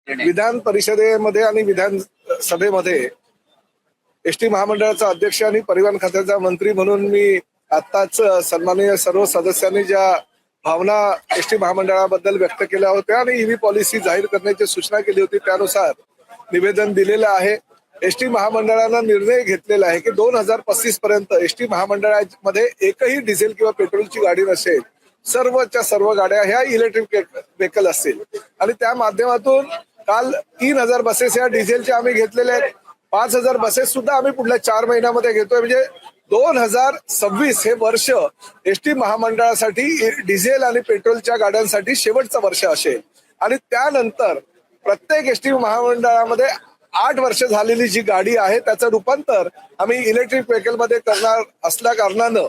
विधान परिषदेमध्ये आणि विधानसभेमध्ये एसटी महामंडळाचा अध्यक्ष आणि परिवहन खात्याचा मंत्री म्हणून मी आत्ताच सन्माननीय सर्व सदस्यांनी ज्या भावना एसटी महामंडळाबद्दल व्यक्त केल्या होत्या आणि ईव्ही पॉलिसी जाहीर करण्याची सूचना केली होती त्यानुसार निवेदन दिलेलं आहे। एसटी महामंडळानं निर्णय घेतलेला आहे की 2035 पर्यंत एसटी महामंडळामध्ये एकही डिझेल किंवा पेट्रोलची गाडी नसेल, सर्वच्या सर्व गाड्या ह्या इलेक्ट्रिक व्हेकल असतील आणि त्या माध्यमातून काल 3000 बसेस या डिझेलच्या आम्ही घेतलेल्या आहेत। 5000 बसेस सुद्धा आम्ही पुढल्या 4 महिन्यामध्ये घेतोय। म्हणजे 2026 हे वर्ष एसटी महामंडळासाठी डिझेल आणि पेट्रोलच्या गाड्यांसाठी शेवटचं वर्ष असेल आणि त्यानंतर प्रत्येक एसटी महामंडळामध्ये 8 वर्ष झालेली जी गाडी आहे त्याचं रूपांतर आम्ही इलेक्ट्रिक व्हेकल मध्ये करणार असल्या कारणानं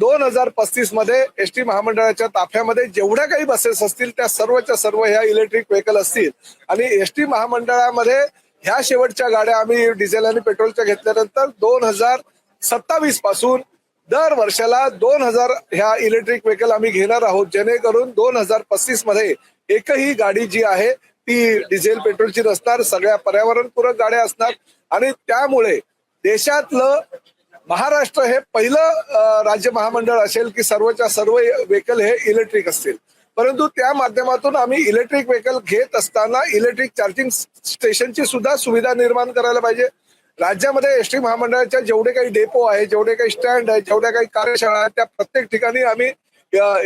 2035 मध्ये एसटी महामंडळाच्या ताफ्यामध्ये जेवढ्या काही बसेस असतील त्या सर्वच्या सर्व ह्या इलेक्ट्रिक व्हेकल असतील आणि एसटी महामंडळामध्ये ह्या शेवटच्या गाड्या आम्ही डिझेल आणि पेट्रोलच्या घेतल्यानंतर 2027 पासून दर वर्षाला 2000 ह्या इलेक्ट्रिक व्हेकल आम्ही घेणार आहोत, जेणेकरून 2035 मध्ये एकही गाडी जी आहे ती डिझेल पेट्रोलची नसणार, सगळ्या पर्यावरणपूरक गाड्या असणार आणि त्यामुळे देशातलं महाराष्ट्र हे पहिलं राज्य महामंडळ असेल की सर्वच्या सर्व व्हेकल हे इलेक्ट्रिक असतील। परंतु त्या माध्यमातून आम्ही इलेक्ट्रिक व्हेकल घेत असताना इलेक्ट्रिक चार्जिंग स्टेशनची सुद्धा सुविधा निर्माण करायला पाहिजे। राज्यामध्ये एसटी महामंडळाच्या जेवढे काही डेपो आहे, जेवढे काही स्टँड आहे, जेवढ्या काही कार्यशाळा आहेत त्या प्रत्येक ठिकाणी आम्ही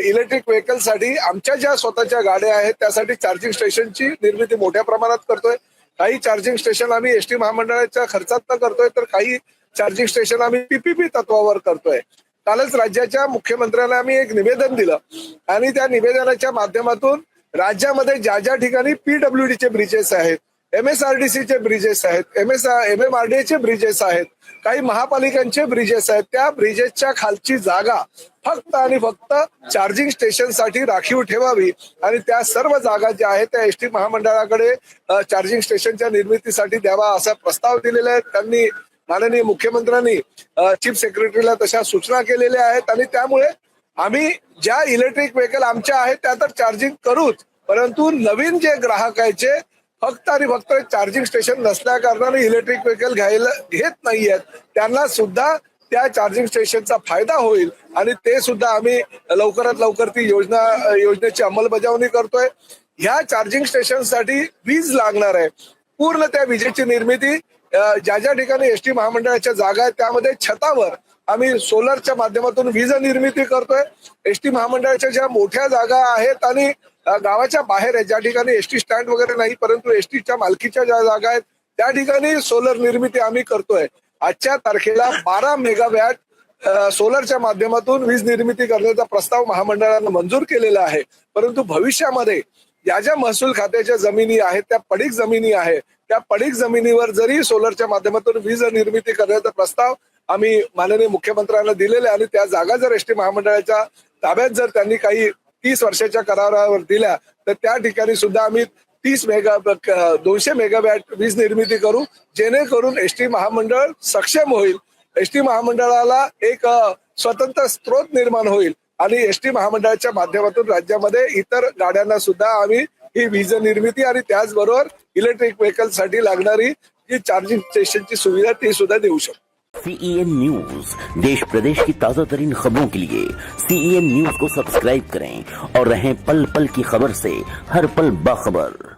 इलेक्ट्रिक व्हेकलसाठी आमच्या ज्या स्वतःच्या गाड्या आहेत त्यासाठी चार्जिंग स्टेशनची निर्मिती मोठ्या प्रमाणात करतोय। काही चार्जिंग स्टेशन आम्ही एसटी महामंडळाच्या खर्चात करतोय तर काही चार्जिंग स्टेशन आम्ही पीपीपी तत्वावर करतोय। कालच राज्याच्या मुख्यमंत्र्यांना आम्ही एक निवेदन दिलं आणि त्या निवेदनाच्या माध्यमातून राज्यामध्ये ज्या ज्या ठिकाणी पीडब्ल्यूडीचे ब्रिजेस आहेत, एमएसआरडीसीचे ब्रिजेस आहेत, एमएमआरडीएचे ब्रिजेस आहेत, काही महापालिकांचे ब्रिजेस आहेत, त्या ब्रिजेसच्या खालची जागा फक्त आणि फक्त चार्जिंग स्टेशनसाठी राखीव ठेवावी आणि त्या सर्व जागा ज्या आहेत त्या एसटी महामंडळाकडे चार्जिंग स्टेशनच्या निर्मितीसाठी द्यावा असा प्रस्ताव दिलेला आहे। त्यांनी माननीय मुख्यमंत्र्यांनी चीफ सेक्रेटरीला तशा सूचना केलेल्या आहेत आणि त्यामुळे आम्ही ज्या इलेक्ट्रिक व्हेकल आमच्या आहेत त्या तर चार्जिंग करूच, परंतु नवीन जे ग्राहक आहेत फक्त आणि फक्त चार्जिंग स्टेशन नसल्या कारणाने इलेक्ट्रिक व्हेकल घेत नाहीयेत त्यांना सुद्धा त्या चार्जिंग स्टेशनचा फायदा होईल आणि ते सुद्धा आम्ही लवकरात लवकर ती योजनेची अंमलबजावणी करतोय। ह्या चार्जिंग स्टेशनसाठी वीज लागणार आहे, पूर्ण त्या विजेची निर्मिती ज्या ज्या ठिकाणी एसटी महामंडळाच्या जागा आहेत त्यामध्ये छतावर आम्ही सोलरच्या माध्यमातून वीज निर्मिती करतोय। एसटी महामंडळाच्या ज्या मोठ्या जागा आहेत आणि गावाच्या बाहेर आहे ज्या ठिकाणी एसटी स्टँड वगैरे नाही परंतु एसटीच्या मालकीच्या ज्या जागा आहेत त्या ठिकाणी सोलर निर्मिती आम्ही करतोय। आजच्या तारखेला 12 मेगावॅट सोलरच्या माध्यमातून वीज निर्मिती करण्याचा प्रस्ताव महामंडळानं मंजूर केलेला आहे। परंतु भविष्यामध्ये ज्या ज्या महसूल खात्याच्या जमिनी आहेत त्या पडीक जमिनी आहे, त्या पडीक जमिनीवर जरी सोलरच्या माध्यमातून वीज निर्मिती करण्याचा प्रस्ताव आम्ही माननीय मुख्यमंत्र्यांना दिलेले आणि त्या जागा जर एसटी महामंडळाच्या ताब्यात जर त्यांनी काही 30 वर्षाच्या करारावर दिल्या तर त्या ठिकाणी सुद्धा आम्ही 200 मेगावॅट वीज निर्मिती करू, जेणेकरून एसटी महामंडळ सक्षम होईल, एसटी महामंडळाला एक स्वतंत्र स्रोत निर्माण होईल आणि एसटी महामंडळाच्या माध्यमातून राज्यामध्ये इतर गाड्यांना सुद्धा आम्ही ही वीज निर्मिती आणि त्याचबरोबर इलेक्ट्रिक व्हेकल साठी लागणारी जी चार्जिंग स्टेशनची सुविधा ती सुद्धा देऊ शकतो। CEN न्यूज देश प्रदेश की ताजा तरीन खबरों के लिए CEN न्यूज को सब्सक्राइब करें और रहें पल पल की खबर से हर पल बाखबर।